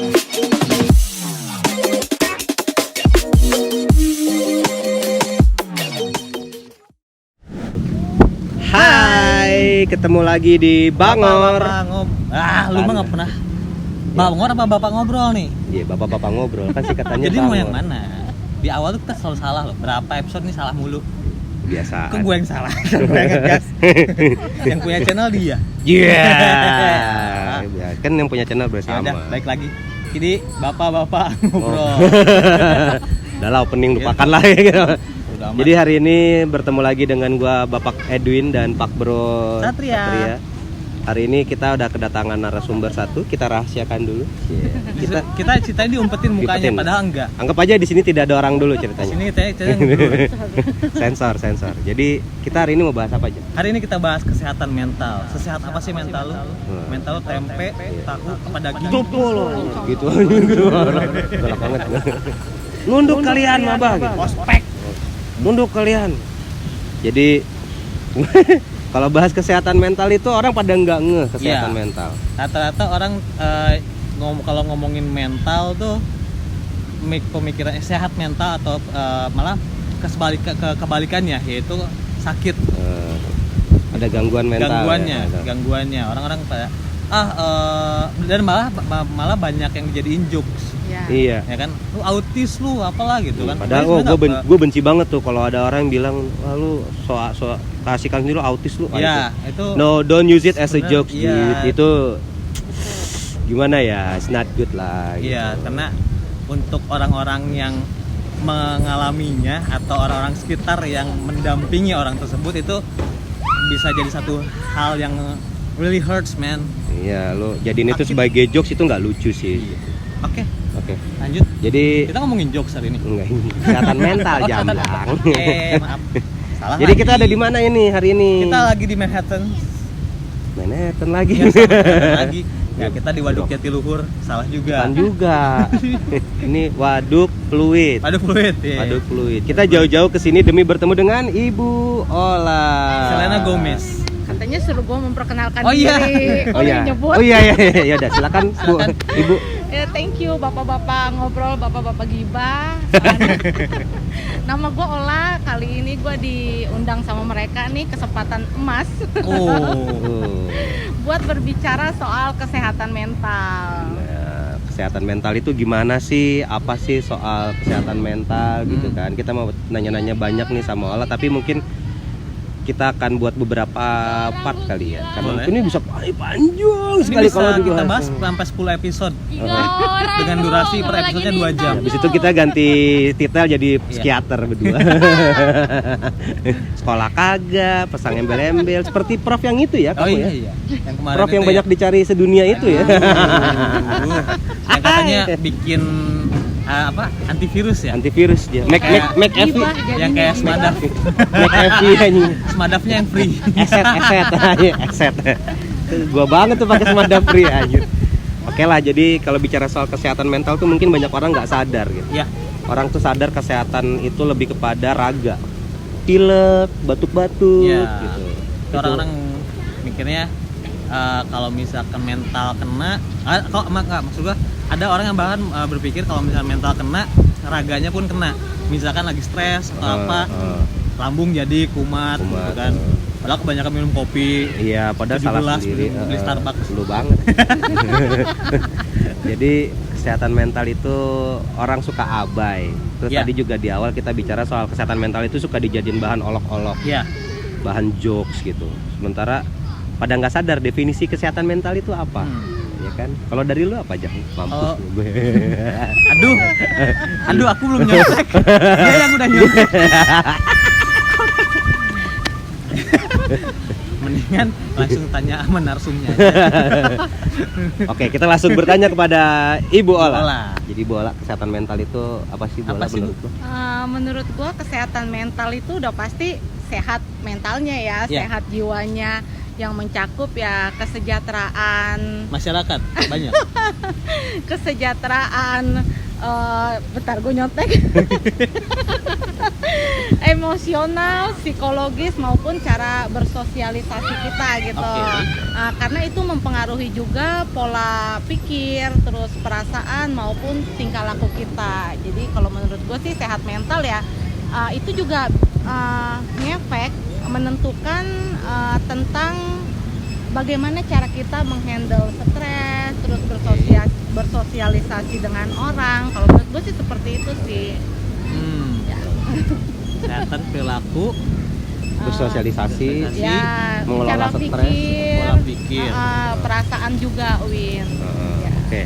Hai, ketemu lagi di Bangor. Lu mah nggak pernah. Bangor apa bapak ngobrol nih? Iya, bapak-bapak ngobrol kan sih katanya. Jadi Bangor. mau yang mana? Di awal tuh kita selalu salah loh. Berapa episode nih salah mulu? Biasa. Kok gue yang salah? Gue yang ngegas. Yang punya channel dia. Iya. Yeah. Kan yang punya channel bersama. Udah, baik lagi. Jadi bapak-bapak ngobrol. Udah lah, opening lupakan lah ya gitu. Udah amat. Jadi hari ini bertemu lagi dengan gua Bapak Edwin dan Pak Bro Satria. Hari ini kita udah kedatangan narasumber satu, kita rahasiakan dulu. Yeah. Kita ceritanya diumpetin mukanya, Diumpetin. padahal enggak. Anggap aja di sini tidak ada orang dulu Di ceritanya. sini ceritanya Sensor. Jadi kita hari ini mau bahas apa aja? Hari ini kita bahas kesehatan mental. Sesehat apa sih mental lu? Mental lu tempe, tahu, apa daging? Gitu galak banget. Nunduk kalian mabah gitu. Ospek. Nunduk kalian. Jadi kalau bahas kesehatan mental itu orang pada nggak ngeh kesehatan Iya. mental. Rata-rata orang kalau ngomongin mental tuh pemikiran sehat mental atau malah kebalikannya, yaitu sakit. Ada gangguan mental. Gangguannya orang-orang pada dan malah banyak yang dijadiin jokes. Iya. Ya kan, lu autis lu apalah gitu kan. Padahal gue benci banget tuh kalau ada orang bilang, wah lu so kasihkan diri lu autis lu. Iya, itu No, don't use it as a joke. Iya. Itu gimana ya? It's not good lah. Gitu. Iya, karena untuk orang-orang yang mengalaminya atau orang-orang sekitar yang mendampingi orang tersebut itu bisa jadi satu hal yang really hurts, man. Iya, lo jadiin itu sebagai jokes itu nggak lucu sih. Oke, lanjut. Jadi Kita ngomongin jokes hari ini. enggak, kesehatan mental jamblang. Maaf. Salah. Jadi lagi. kita ada di mana ini hari ini? Kita lagi di Manhattan. Manhattan lagi. Ya, sama lagi. Ya, kita di Waduk Jatiluhur. Salah juga. Bukan juga. Ini Waduk Fluid. Waduk Fluid. Ya. Waduk Fluid. Kita jauh-jauh ke sini demi bertemu dengan Ibu Ola. Selena Gomez. Katanya suruh gue memperkenalkan Oh, iya. diri. Oh iya. Nyebut. Oh iya. Ya udah silakan Bu. Ibu. Ya, thank you bapak-bapak ngobrol, bapak-bapak gibah. Nama gue Ola. Kali ini gue diundang sama mereka nih, kesempatan emas buat berbicara soal kesehatan mental. Nah, kesehatan mental itu gimana sih? Apa sih soal kesehatan mental gitu kan? Kita mau nanya-nanya banyak nih sama Ola, tapi mungkin kita akan buat beberapa part kali ya. Karena mungkin ini bisa panjang sekali kalau kita dibahas. bahas sampai 10 episode. Dengan durasi per episodenya 2 jam. Habis itu kita ganti titel jadi psikiater berdua. Sekolah kagak, pasang embel-embel seperti Prof yang itu ya kamu ya. Iya. Yang kemarin Prof yang itu banyak dicari sedunia itu ya. Yang katanya bikin antivirus ya. Antivirus dia. Mac FV Yang kayak Smadaf. Mac FV anjing. Smadafnya yang free. Eset. Gua banget tuh pakai Smadaf free anjir. Oke lah, jadi kalau bicara soal kesehatan mental tuh mungkin banyak orang nggak sadar gitu. Ya. Orang tuh sadar kesehatan itu lebih kepada raga, pilek, batuk-batuk gitu. Orang-orang mikirnya kalau misalkan mental kena, maksud gua ada orang yang bahkan berpikir kalau misalkan mental kena, raganya pun kena. Misalkan lagi stres atau lambung jadi kumat gitu kan. Padahal kebanyakan minum kopi. Iya, padahal salah sendiri. Beli Starbucks. Lu banget. Jadi kesehatan mental itu orang suka abai. Terus tadi juga di awal kita bicara soal kesehatan mental itu suka dijadiin bahan olok-olok. Iya. Bahan jokes gitu. Sementara pada nggak sadar definisi kesehatan mental itu apa. Ya kan? Kalau dari lu apa aja? Mampus gue. Aduh, aku belum nyontek. Dia yang udah nyontek. Mendingan langsung tanya sama narsumnya aja. Oke, kita langsung bertanya kepada Ibu Ola. Jadi Ibu Ola, kesehatan mental itu apa sih Bu Ola menurut lu? Menurut gue kesehatan mental itu udah pasti sehat mentalnya ya, sehat jiwanya, yang mencakup ya kesejahteraan masyarakat banyak. kesejahteraan Bentar gue nyontek. Emosional, psikologis maupun cara bersosialisasi kita gitu. Oke. Karena itu mempengaruhi juga pola pikir, terus perasaan maupun tingkah laku kita. Jadi kalau menurut gue sih sehat mental ya, itu juga ngefek menentukan tentang bagaimana cara kita menghandle stres, terus bersosialisasi dengan orang. Kalau menurut gue sih seperti itu sih. Ya. Kesehatan perilaku, bersosialisasi, Ya, mengelola cara stres, pola pikir. perasaan juga, Win. Ya. Oke.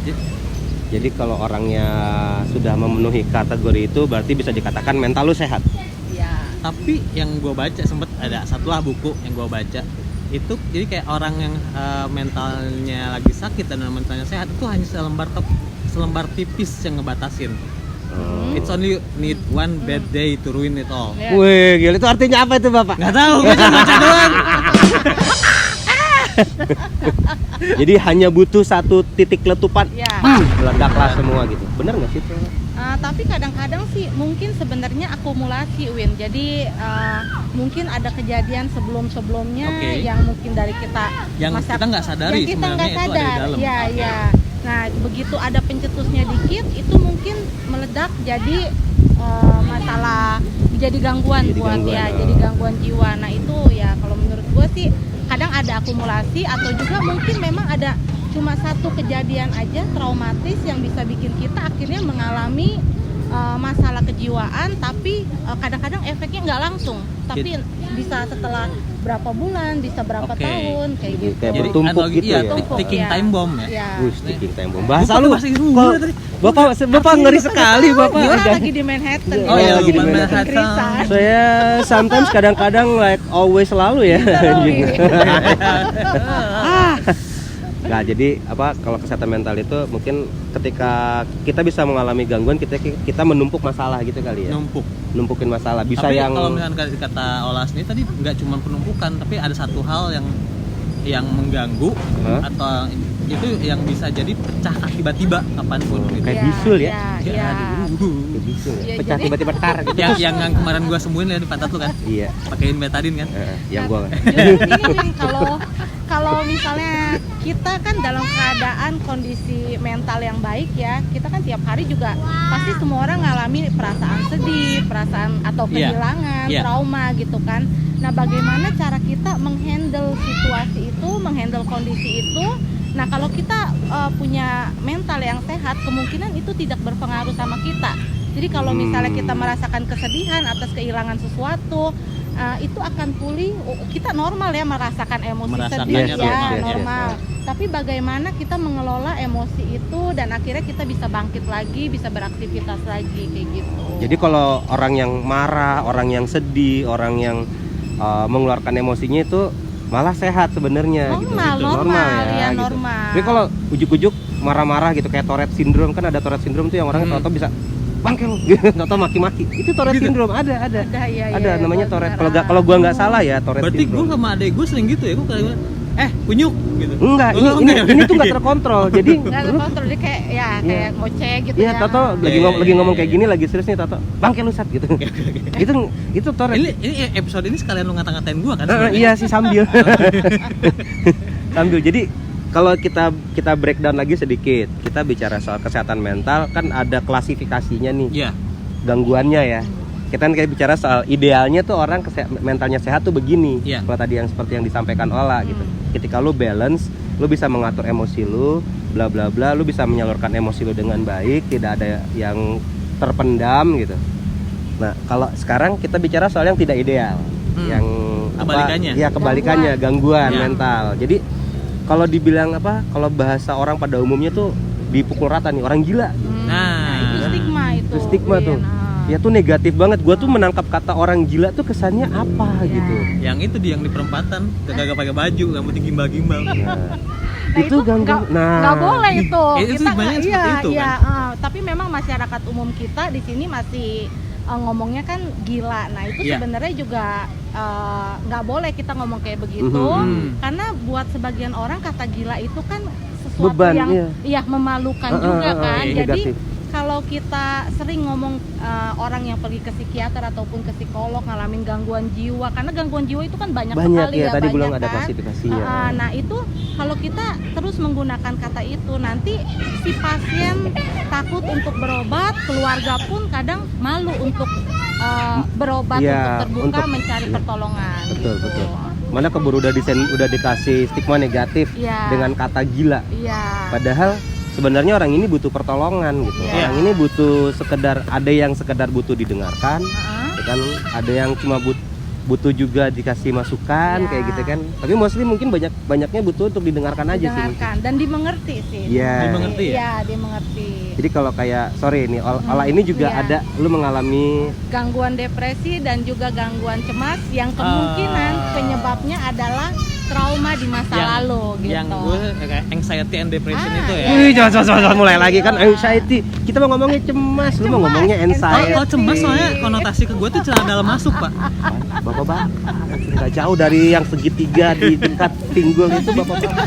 Jadi kalau orangnya sudah memenuhi kategori itu berarti bisa dikatakan mental lu sehat. Ya. Tapi yang gue baca sempet ada satu lah buku yang gue baca itu, jadi kayak orang yang mentalnya lagi sakit dan mentalnya sehat itu hanya selembar tipis yang ngebatasin. It's only need one bad day to ruin it all. Ya. Wih, gila, itu artinya apa itu Bapak? Nggak tahu, gue cuma baca doang. Jadi hanya butuh satu titik letupan, Ya. meledaklah semua gitu. Bener nggak sih itu? Tapi kadang-kadang sih mungkin sebenarnya akumulasi, Win. Jadi mungkin ada kejadian sebelum-sebelumnya Oke. yang mungkin dari kita Yang kita nggak sadari yang kita sebenarnya nggak itu ada di sadar. dalam. Iya, iya. Nah, begitu ada pencetusnya dikit, itu mungkin meledak jadi masalah, jadi gangguan Jadi buat gangguan, ya, oh. jadi gangguan jiwa. Nah itu ya kalau menurut gue sih kadang ada akumulasi atau juga mungkin memang ada cuma satu kejadian aja traumatis yang bisa bikin kita akhirnya mengalami masalah kejiwaan, tapi kadang-kadang efeknya nggak langsung, tapi bisa setelah berapa bulan, bisa berapa Oke. tahun kayak Jadi gitu. kayak Jadi bertumpuk analogi, gitu iya, ya? Tumpuk, ticking ya. time bomb ya. Ya. Wih, sticking time bomb. Bahasa Gua lu, bahasa Inggris Kok- dulu tadi. Bapak ngeri sekali Bapak. Gua Udah. lagi di Manhattan. Oh iya, lagi di bukan Manhattan. Manhattan. Saya sometimes kadang-kadang like always selalu ya. Gitu, Nah, jadi apa kalau kesehatan mental itu mungkin ketika kita bisa mengalami gangguan kita menumpuk masalah gitu kali ya. Numpukin masalah. Bisa Tapi yang kalau misalkan kata Olas ini tadi nggak cuma penumpukan, tapi ada satu hal yang mengganggu Hah? atau itu yang bisa jadi pecah tiba-tiba kapanpun gitu. kayak bisul ya. Iya. Kayak bisul ya. Iya, Pecah jadi- tiba-tiba tar gitu. yang kemarin gua sembuhin ya di pantat lu kan, Iya. pakein betadine kan. Yang gua Jadi gini, Win, kalau misalnya kita kan dalam keadaan kondisi mental yang baik ya, kita kan tiap hari juga pasti semua orang ngalami perasaan sedih, perasaan atau Iya. kehilangan, Iya. trauma gitu kan. Nah, bagaimana cara kita menghandle situasi itu, menghandle kondisi itu? Nah, kalau kita punya mental yang sehat, kemungkinan itu tidak berpengaruh sama kita. Jadi kalau misalnya kita merasakan kesedihan atas kehilangan sesuatu, itu akan pulih. Kita normal ya merasakan emosi sedih Merasakannya ya, normal. normal. Tapi bagaimana kita mengelola emosi itu dan akhirnya kita bisa bangkit lagi, bisa beraktivitas lagi kayak gitu. Jadi kalau orang yang marah, orang yang sedih, orang yang mengeluarkan emosinya itu malah sehat sebenarnya gitu. Normal, ya, gitu. normal. Tapi kalau ujuk-ujuk marah-marah gitu kayak Tourette syndrome, kan ada Tourette syndrome tuh yang orangnya tau-tau bisa bangke lu gitu, tau-tau maki-maki. Itu Tourette syndrome ada. Ada, ya, Ada ya, namanya gua Tourette. dengar. Kalau gua nggak salah ya Tourette Berarti gue syndrome. sama adek gue sering gitu ya, gue kayak kunyuk gitu. Enggak, Oh, ini tuh nggak terkontrol. Jadi Nggak terkontrol, dia kayak ya kayak ngoceh gitu iya, ya. Toto lagi Iya, lagi iya, ngomong iya, kayak iya. gini, lagi serius nih Toto. Bangke lu Sat gitu. Itu Tourette. Ini episode ini sekalian lu ngata-ngatain gue kan? Iya sih sambil. Sambil. Jadi kalau kita breakdown lagi sedikit, kita bicara soal kesehatan mental kan ada klasifikasinya nih, Iya. gangguannya ya. Kita kan kayak bicara soal idealnya tuh orang mentalnya sehat tuh begini. Iya. Kalau tadi yang seperti yang disampaikan Ola gitu. Ketika lu balance, lu bisa mengatur emosi lu, bla bla bla, lu bisa menyalurkan emosi lu dengan baik, tidak ada yang terpendam gitu. Nah, kalau sekarang kita bicara soal yang tidak ideal, yang Kebalikannya. Iya, kebalikannya, gangguan Iya. mental. Jadi kalau dibilang apa? Kalau bahasa orang pada umumnya tuh dipukul rata nih, orang gila. Nah, itu stigma itu. Itu stigma tuh. Win. Ya tuh negatif banget. Gua tuh menangkap kata orang gila tuh kesannya apa Iya. gitu. yang itu yang di perempatan kagak pakai baju, yang penting gimbal-gimbal. Nah, Nah, itu ganggu. nggak boleh itu. Itu banyak seperti iya, itu, iya, kan? tapi memang masyarakat umum kita di sini masih ngomongnya kan gila. Nah itu Iya. sebenarnya juga nggak boleh kita ngomong kayak begitu, Mhm. karena buat sebagian orang kata gila itu kan sesuatu Beban, yang iya. iya memalukan juga kan. iya, Jadi negatif. kalau kalau kita sering ngomong orang yang pergi ke psikiater ataupun ke psikolog ngalamin gangguan jiwa, karena gangguan jiwa itu kan banyak sekali ya, tadi banyak belum ada kan. klasifikasinya. Nah itu kalau kita terus menggunakan kata itu, nanti si pasien takut untuk berobat, keluarga pun kadang malu untuk berobat, Iya, untuk terbuka untuk- mencari pertolongan. Betul, gitu. betul. Mana keburu udah dikasih stigma negatif Iya. dengan kata gila. Iya. Padahal sebenarnya orang ini butuh pertolongan gitu. Iya. Orang ini butuh ada yang sekedar butuh didengarkan, Heeh. ya kan? Ada yang cuma butuh juga dikasih masukan Iya. kayak gitu kan. Tapi mostly mungkin banyaknya butuh untuk didengarkan aja sih. mungkin. Didengarkan dan dimengerti sih. Iya. Dimengerti ya? Iya, dimengerti. Jadi kalau kayak sorry ini Ola ini juga iya. ada lu mengalami Gangguan depresi dan juga gangguan cemas yang kemungkinan penyebabnya adalah trauma di masa lalu gitu. Yang gue kayak anxiety and depression itu ya. iya. Wih, jangan mulai lagi kan anxiety. Kita mau ngomongnya cemas, lu mau ngomongnya anxiety. Kalau cemas soalnya konotasi ke gue tuh celana dalam masuk, Pak. Bapak-bapak nggak jauh dari yang segitiga di dekat pinggul itu bapak-bapak.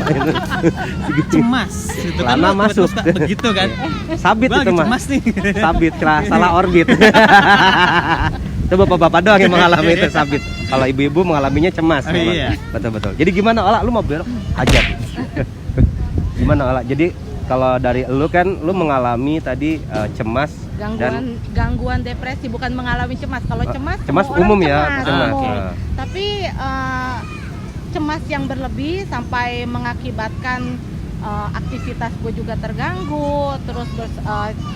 Cemas itu kan Celana lu masuk. suka begitu kan. Sabit Gue itu lagi mah. cemas nih. Sabit, salah orbit. Itu bapak-bapak doang yang mengalami itu sabit. Kalau ibu-ibu mengalaminya cemas. Oh, memang. iya. Betul-betul. Jadi gimana Ola, lu mau belok? Hajar. Gimana Ola? Jadi kalau dari lu kan lu mengalami tadi cemas dan Gangguan depresi, bukan mengalami cemas. Kalau cemas cemas semua orang umum ya, cemas. umum. Ah. Tapi cemas yang berlebih sampai mengakibatkan aktivitas gue juga terganggu, terus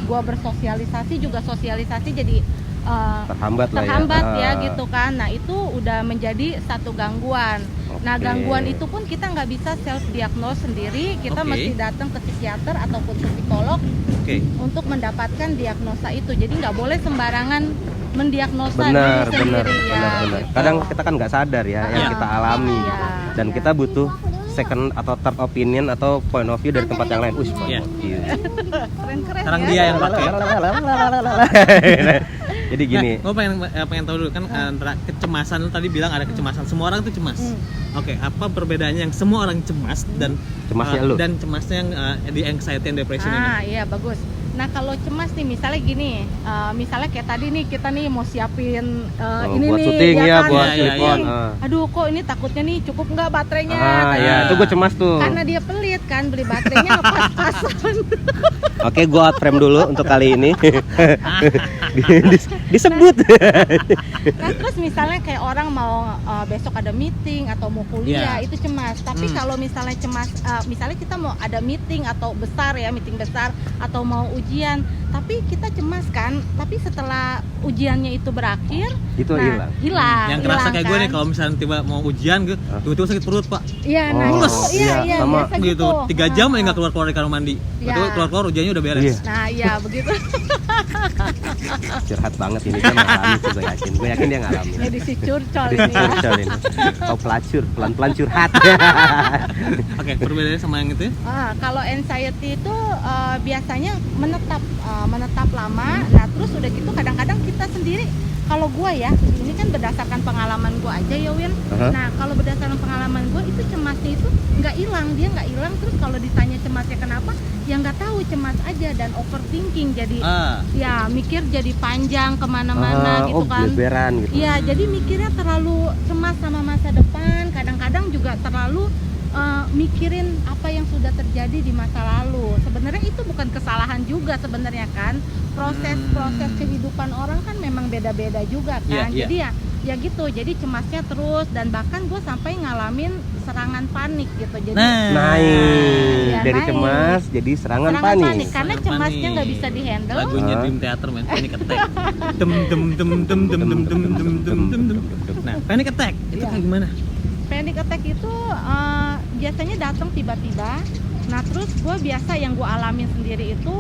gue bersosialisasi juga sosialisasi jadi terhambat lah terhambat ya. ya gitu kan. Nah itu udah menjadi satu gangguan. Nah Oke. gangguan itu pun kita nggak bisa self diagnose sendiri, kita Oke. mesti datang ke psikiater ataupun ke psikolog Oke. untuk mendapatkan diagnosa itu. Jadi nggak boleh sembarangan mendiagnosa Benar, diri sendiri benar. gitu. Kadang kita kan nggak sadar ya yang Iya. kita alami Iya. dan kita butuh second atau third opinion atau point of view dari tempat yang lain. Iya. Keren-keren Sekarang ya. dia yang pakai. Jadi gini, Gue pengen tahu dulu kan antara kecemasan lu tadi bilang ada kecemasan. Semua orang tuh cemas. Oke, apa perbedaannya yang semua orang cemas dan Cemasnya lu? dan cemasnya yang di anxiety and depression ini? Iya bagus. Nah kalau cemas nih misalnya gini, misalnya kayak tadi nih kita nih mau siapin ini buat nih, syuting ya, kan? buat Iya, clip on. iya. Aduh kok ini takutnya nih cukup nggak baterainya? Ya, itu gue cemas tuh. Karena dia pelit kan, beli baterainya ngepas-pasan. Oke, gue out frame dulu untuk kali ini. Disebut. Nah terus misalnya kayak orang mau besok ada meeting atau mau kuliah, Iya. itu cemas. Tapi kalau misalnya cemas, misalnya kita mau ada meeting atau besar ya, meeting besar atau mau ujian, tapi kita cemas kan. Tapi setelah ujiannya itu berakhir, Itu hilang. Yang kerasa hilang kayak gue nih kan. kalau misalnya tiba mau ujian gue tiba-tiba sakit perut, Pak. Iya, nah Oh, itu, iya, iya, sama. biasa Gitu, 3 jam aja nggak keluar-keluar dari kamar mandi. Iya. Betul, keluar-keluar ujiannya udah beres. Iya. Nah iya begitu. Curhat banget ini dia ngalami sih, gue yakin. Gue yakin dia ngalami. Jadi si curcol Jadi ini ya. curcol ini. Kau pelacur, pelan-pelan curhat. Oke, perbedaannya sama yang itu ya? Kalau anxiety itu biasanya menetap lama. Nah terus udah gitu kadang-kadang kita sendiri, kalau gue ya, ini kan berdasarkan pengalaman gue aja ya Win. Nah kalau berdasarkan pengalaman gue itu cemasnya itu nggak hilang, dia nggak hilang. Terus kalau ditanya cemasnya kenapa, ya nggak tahu, cemas aja dan overthinking. Jadi ya mikir jadi panjang kemana-mana gitu kan. Beberan gitu. Iya, jadi mikirnya terlalu cemas sama masa depan. Kadang-kadang juga terlalu mikirin apa yang sudah terjadi di masa lalu. Sebenarnya itu bukan kesalahan juga sebenarnya kan. Proses kehidupan orang kan memang beda-beda juga kan. Iya, iya. Jadi ya gitu. Jadi cemasnya terus dan bahkan gue sampai ngalamin serangan panik gitu. Jadi Naik Iya, dari naik. cemas jadi serangan panik. karena Serangan cemasnya panik. nggak bisa dihandle. Lagunya Dream Theater men, Panic Attack. Dem dem dem dem dem dem dem dem dem dem dem. Nah, Panic Attack itu Iya. kayak gimana? Panic attack itu biasanya datang tiba-tiba. Nah terus gue biasa yang gue alamin sendiri itu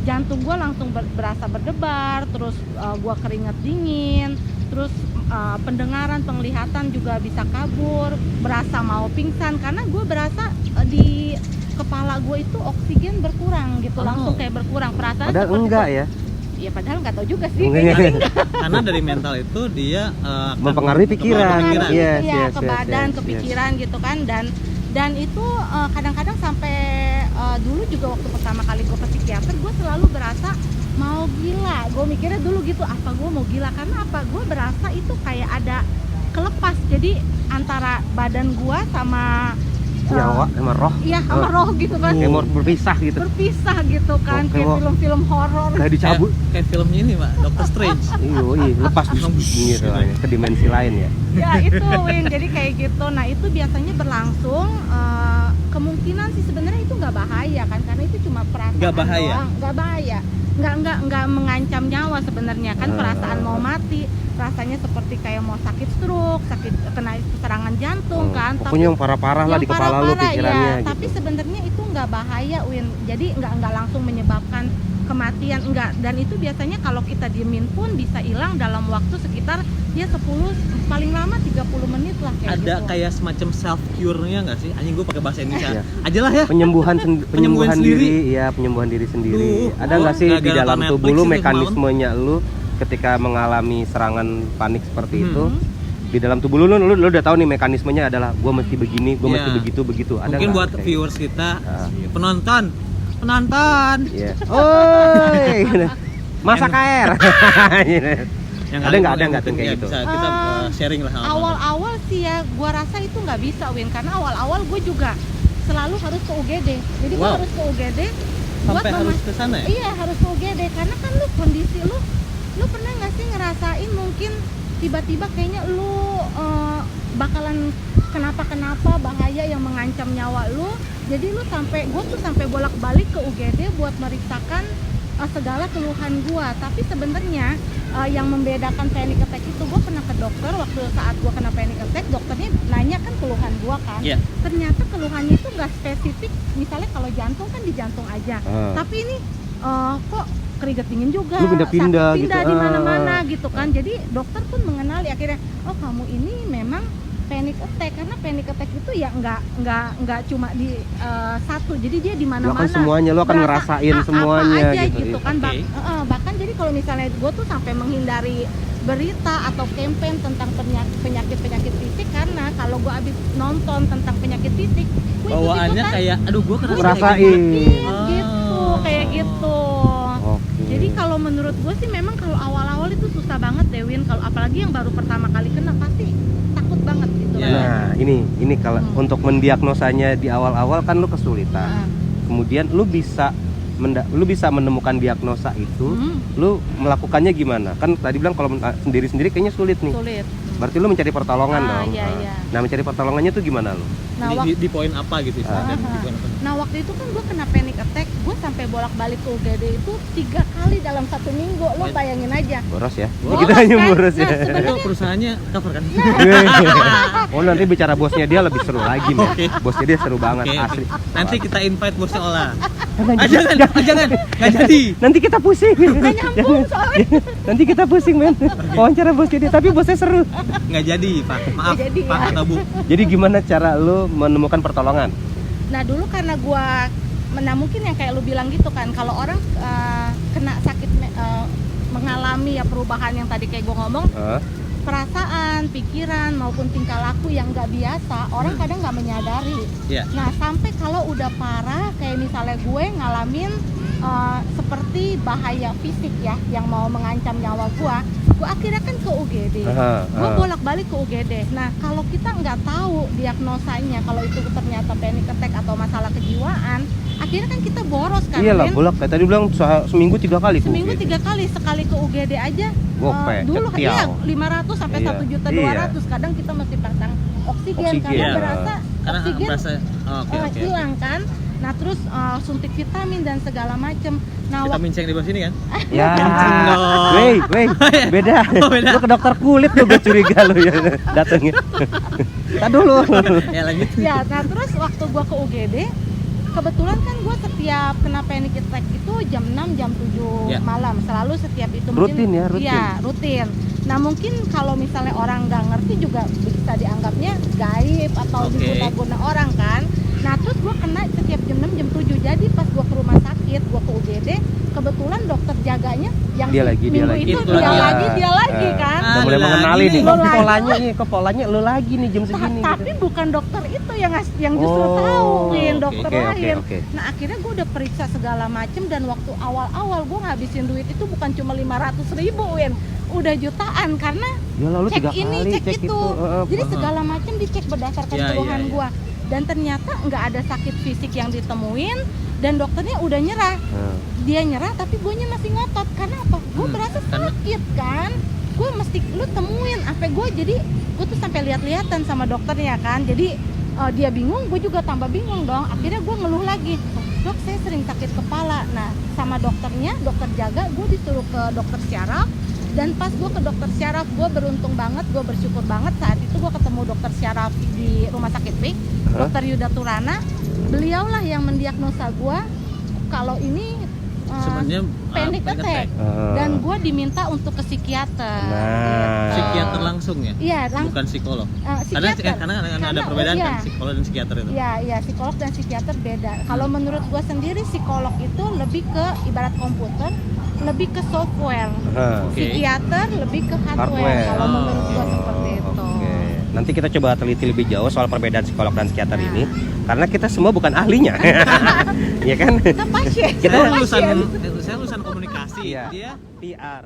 jantung gue langsung berasa berdebar, terus gue keringat dingin, terus pendengaran, penglihatan juga bisa kabur, berasa mau pingsan karena gue berasa di kepala gue itu oksigen berkurang gitu, langsung kayak berkurang perasaan. Padahal seperti enggak itu. ya. Ya padahal nggak tahu juga sih. Karena dari mental itu dia akan Mempengaruhi pikiran. pikiran. Yes, Iya, yes, ke yes, badan, yes, ke pikiran gitu kan. Dan itu kadang-kadang sampai dulu juga waktu pertama kali gue ke psikiater, gue selalu berasa mau gila. Gue mikirnya dulu gitu, apa gue mau gila, karena apa, gue berasa itu kayak ada kelepas, jadi antara badan gue sama Nyawa sama roh. iya sama roh gitu kan, Kayak mau berpisah gitu. berpisah gitu kan, Oke, kayak Wak. film-film horor. Kayak dicabut. Kayak filmnya ini Pak, Doctor Strange. Iya, lepas gitu ke dimensi lain ya. Ya itu Win, jadi kayak gitu. Nah itu biasanya berlangsung, kemungkinan sih sebenarnya itu nggak bahaya kan, karena itu cuma perasaan Nggak bahaya? doang, nggak bahaya, nggak mengancam nyawa sebenarnya kan. Perasaan mau mati, rasanya seperti kayak mau sakit stroke, sakit kena serangan jantung kan. Pokoknya yang parah-parah lah yang di kepala lu parah-parah, pikirannya ya, gitu. tapi sebenarnya itu nggak bahaya Win, jadi nggak langsung menyebabkan kematian, enggak. Dan itu biasanya kalau kita diemin pun bisa hilang dalam waktu sekitar ya 10 paling lama 30 menit lah kayak Ada gitu. kayak semacam self cure-nya nggak sih? Anjing gue pakai bahasa Indonesia Iya. aja lah ya. Penyembuhan Penyembuhan diri, ya penyembuhan diri sendiri. Ada nggak sih di gara-gara dalam Netflix tubuh lu itu mekanismenya lu ketika mengalami serangan panik seperti itu? Mhm. Di dalam tubuh lu udah tahu nih mekanismenya adalah gua mesti begini, gua mesti Iya. begitu. Ada Mungkin nggak buat kayak viewers kita, Ah. penonton. Iya. Oi. Masak air. Yang Ada kali nggak mungkin tuh kayak ya gitu? Bisa kita sharing lah. sama Awal-awal sih ya gua rasa itu nggak bisa Win, karena awal-awal gue juga selalu harus ke UGD. Jadi gue Wow. harus ke UGD sampai harus ke sana ya. Iya harus ke UGD, karena kan lu kondisi lu pernah nggak sih ngerasain mungkin tiba-tiba kayaknya lu bakalan kenapa bahaya yang mengancam nyawa lu. Jadi gue tuh sampai bolak-balik ke UGD buat meriksakan segala keluhan gua. Tapi sebenarnya yang membedakan panic attack itu, gue pernah ke dokter waktu saat gua kena panic attack, dokternya nanya kan keluhan gua kan. Iya. Ternyata keluhannya itu nggak spesifik, misalnya kalau jantung kan di jantung aja. Tapi ini kok keringet dingin juga, Lu pindah-pindah sakit pindah gitu. di mana-mana gitu kan. Jadi dokter pun mengenali akhirnya, oh kamu ini memang panic attack, karena panic attack itu ya nggak cuma di satu, jadi dia di Lu mana-mana. akan semuanya, lu akan ngerasain semuanya apa aja gitu. kan. Oke. Bahkan jadi kalau misalnya gue tuh sampai menghindari berita atau campaign tentang penyakit fisik, karena kalau gue abis nonton tentang penyakit fisik, gue Bawaannya kayak aduh gue Lu ngerasain. ngerasain. gitu, kayak gitu. Oke. Jadi kalau menurut gue sih memang kalau awal-awal itu susah banget deh Win, kalau apalagi yang baru pertama kali kena pasti takut banget gitu. Ya. Nah, ini kalau untuk mendiagnosanya di awal-awal kan lu kesulitan. Kemudian lu bisa menemukan diagnosa itu, lu melakukannya gimana? Kan tadi bilang kalau sendiri-sendiri kayaknya sulit nih. Sulit. Berarti lu mencari pertolongan dong. Iya, iya. Nah, mencari pertolongannya tuh gimana lu? Nah, Di poin apa gitu istilahnya? Di poin apa? Nah waktu itu kan gue kena panic attack, gue sampai bolak-balik ke UGD itu 3 kali dalam 1 minggu, lo bayangin aja. Boros ya? Boros, Kita hanya kan? boros ya. Nah, sebenarnya Oh, perusahaannya cover kan? Oh, nanti bicara bosnya dia lebih seru lagi nih. Oke. Bosnya dia seru banget Oke. asli. Nanti kita invite bosnya Ola. Jangan, Jangan, nggak jadi. Nanti kita pusing. gak nyambung soalnya. Nanti kita pusing men. Wawancara bosnya dia, tapi bosnya seru. Nggak jadi, Pak. Maaf, Nggak jadi, Pak ya. atau Bu. Jadi gimana cara lu menemukan pertolongan? Nah dulu karena nah mungkin yang kayak lu bilang gitu kan, kalau orang kena sakit mengalami ya perubahan yang tadi kayak gue ngomong, perasaan, pikiran maupun tingkah laku yang nggak biasa, orang kadang nggak menyadari. Iya. Nah sampai kalau udah parah kayak misalnya gue ngalamin seperti bahaya fisik ya yang mau mengancam nyawa gue akhirnya kan ke UGD. Gue bolak-balik ke UGD. Nah kalau kita nggak tahu diagnosanya, kalau itu ternyata panic attack atau masalah kejiwaan, akhirnya kan kita boros kan. Iyalah, Win? bolak kayak tadi bilang seminggu 3 kali ke Seminggu UGD. 3 kali, sekali ke UGD aja Gope, dulu ketiau. iya 500 sampai Iya. 1.200.000. Kadang kita mesti pasang oksigen. Karena Iya. berasa Karena oksigen berasa oke. hilang kan. Nah terus suntik vitamin dan segala macem. Nah Vitamin C yang di bawah sini kan? Ya. Kenceng dong. Wey, beda. Oh, beda. Lu ke dokter kulit lu, gue curiga lu ya datengnya. Tak dulu. Ya lanjut. ya, nah terus waktu gua ke UGD, kebetulan kan gua setiap kena panic attack itu jam 6, jam 7 Ya. malam, selalu setiap itu. Rutin ya, rutin. Iya, rutin. Nah mungkin kalau misalnya orang nggak ngerti juga bisa dianggapnya gaib atau Oke. diguna-guna orang kan. Nah terus gua kena setiap jam 6, jam 7. Jadi pas gua ke rumah sakit, gua ke UGD, kebetulan dokter jaganya yang Dia lagi, dia minggu lagi. itu Itu dia lagi. lagi Ah. kan. udah mulai ada mengenali lagi nih. nih. Kok polanya lu lagi nih jam segini Tapi gitu. bukan dokter itu yang justru Oh, tahu, Win, oke, dokter oke, lain. oke. Nah akhirnya gue udah periksa segala macem dan waktu awal-awal gue ngabisin duit itu bukan cuma 500.000, Win, udah jutaan karena Ya lalu cek 3 ini, kali cek itu. Jadi Heeh. segala macam dicek berdasarkan Iya, keluhan iya, iya. gua. Dan ternyata nggak ada sakit fisik yang ditemuin dan dokternya udah nyerah. Heeh. Dia nyerah tapi guanya masih ngotot. Karena apa? Gue berasa karena- sakit kan. Gue mesti lu temuin apa gue, jadi gue tuh sampai lihat-lihatan sama dokternya kan. Jadi dia bingung, gue juga tambah bingung dong. Akhirnya gue ngeluh lagi, dok saya sering sakit kepala. Nah sama dokternya, dokter jaga, gue disuruh ke dokter syaraf. Dan pas gue ke dokter syaraf, gue beruntung banget, gue bersyukur banget saat itu gue ketemu dokter syaraf di rumah sakit PIK, dokter Yuda Turana. Beliaulah yang mendiagnosa gue kalau ini Sebenarnya panic attack. Dan gue diminta untuk ke psikiater. Nah. psikiater langsung ya, Iya, bukan psikolog. psikiater. Karena ada Karena, perbedaan iya. kan psikolog dan psikiater itu. Iya, psikolog dan psikiater beda. Kalau menurut gue sendiri, psikolog itu lebih ke ibarat komputer, lebih ke software. Oke. Psikiater lebih ke hardware. Hardware. Kalau menurut gue Oh, seperti itu. oke. Nanti kita coba teliti lebih jauh soal perbedaan psikolog dan psikiater ini, karena kita semua bukan ahlinya. Iya kan? Kita pasien. Kita Saya pasien. lulusan komunikasi, Iya. dia PR.